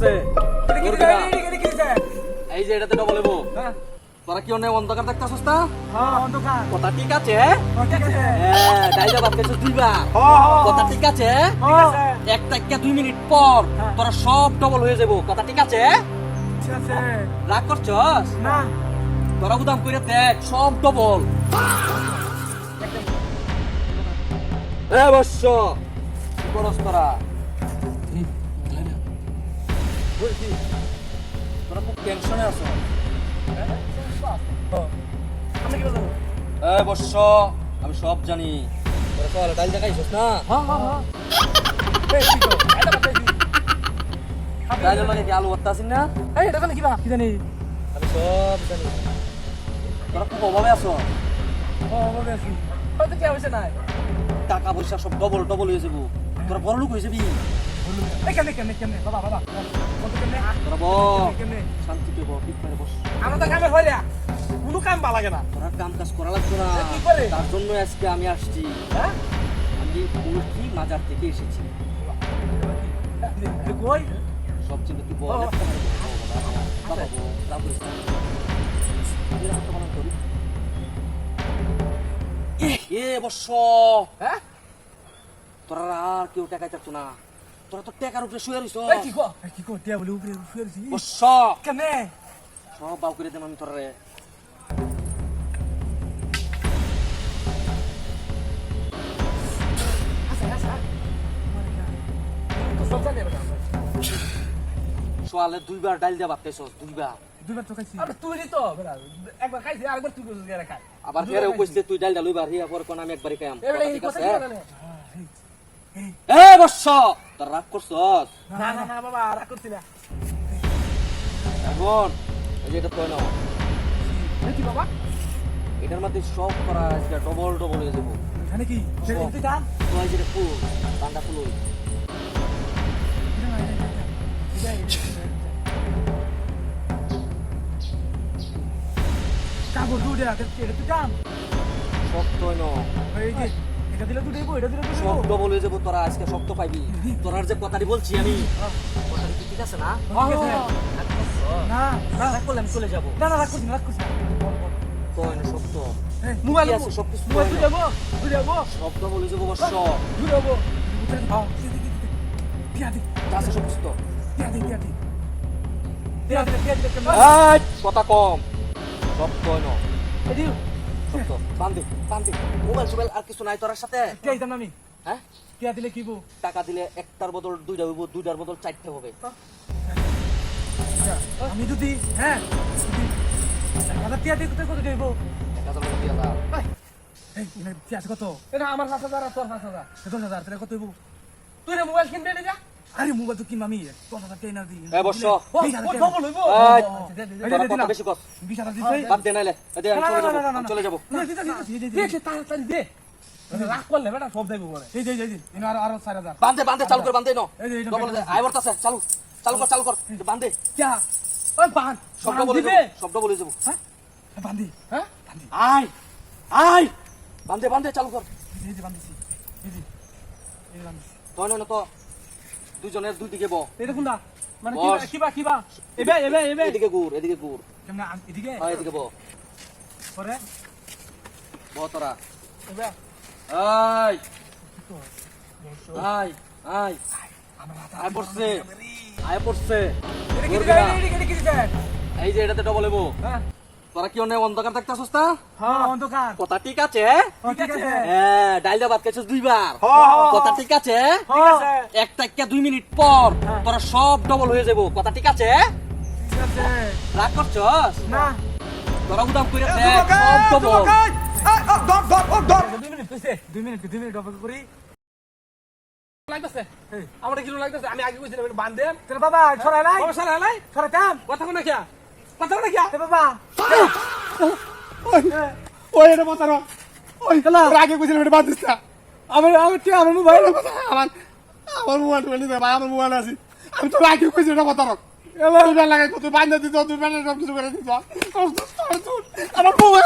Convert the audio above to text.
করছে এই যে এটাতে ডবল এবো তোরা কি অনেক অন্ধকার দেখতেছস না কথা ঠিক আছে হ্যাঁ ডাইলা বাদ খেয়েছিস দুইবার কথা ঠিক আছে এক থেকে 2 মিনিট পর তোরা সব ডবল হয়ে যাবো কথা ঠিক আছে রাগ করছস না তোরা উদাম করে দেখ সব ডবল বর্ষ কি করস তোরা তোরা খুব টেনশনে আছো বর্ষ আমি সব জানি তোরা তো ডাল দেখাইছিস না ডালের মানে কি আলু ভর্তা আছিস না কি জানি আমি সব জানি তোরা খুব অভাবে আছো টাকা পয়সা সব ডবল ডবল হয়ে যাবো তোরা বড় লোক হয়ে যাবি তোরা শান্তিতে ঠিক করে বস কোনো কাম ভালো লাগে না তোরা কাম কাজ করা লাগতো না তার জন্য আজকে আমি আসছি আমি কি মাজার থেকে এসেছি সব চিন্তা তুই বল তোরা আর কেউ টাকা চাচ্ছ না তোরা তো টাকার উপরে শুয়ে রইছ সব বাউ করে দেন আমি তোরা রে সোয়ালে দুইবার ডাল দিয়া ভাত খাইছস দুইবার আবার ফেরেও কইছে তুই ডাল লইবার হিয়া পরে কোন আমি একবারই খাইম ঠিক আছে বর্ষ তোর রাগ করছস এখন এই যে এটা কই নাও এটার মধ্যে সব করা আজকে ডবল ডবল হয়ে যাবো তোই যেটা ফুল পান্ডা ফুল শক্ত বলে যাবো তোরা আজকে শক্ত পাইবি তোরার যে কথাটি বলছি আমি কথাটি ঠিক আছে না আমি চলে যাবো শক্ত মোবাইল সবকিছু শব্দ বলে যাবো বর্ষ সবকিছু তো কথা কম শক্ত মোবাইল সোবাইল আর কিছু নাই তোর সাথে টাকা দিলে একটার বদল দুইটা হইব দুইটার বদল 4টা হবে আমি যদি হ্যাঁ কত আমার 5,000 তোর 5,000 10,000 কত হইব তুই মোবাইল কিনবে না আরে মোবাইল তো কিনবা আমি 10,000 টাকা না দিই বর্ষ বেশি কস 20,000 দিই বাদ দে নাইলে চলে যাবো তাড়াতাড়ি দে রাগ করলে বেটা সব দেব করে এই আর 4,000 বান্ধে চালু করে বান্ধে নো আই বর্তাছে চালু কর বান্ধে क्या ওই বান শব্দ বলে যাবো হ্যাঁ বান্ধি হ্যাঁ আই বান্ধে চালু কর এই যে বান্ধিছি এই বান্ধিছি না তো দুইজনের দুই দিকে এই দেখুন না মানে কিবা এবে এদিকে গুড় কেমন এদিকে এদিকে পরে তোরা এবে আয় পড়ছে এই যে এটাতে ডবল এবো তোরা কি অনেক অন্ধকার দেখতেছস না অন্ধকার কথা ঠিক আছে হ্যাঁ ডাইলা ভাত খাইছস দুইবার কথা ঠিক আছে এক থেকে 2 মিনিট পর তোরা সব ডবল হয়ে যাবো কথা ঠিক আছে রাগ করছস না তোরা উদাম করে দেখ সব ডবল 2 মিনিট ডবল করি লাগতেছে আমার কি লাগতেছে আমি আগে কইছিলাম এটা বাঁধ দেন তোর বাবা ছড়াই নাই ছড়াইতাম কথা কোন কিয়া বাবা ওই এটা কথা ওই খেলা আগে কইছিলাম এটা বাদ দিস না আমার মোবাইল আমার মোবাইল ভাই আমার মোবাইল আছে আমি তো আগে কইছিলাম এটা কথা এবার লাগাই তুই বান্ধা দিত তুই বান্ধা সব কিছু করে দিত আমার মোবাইল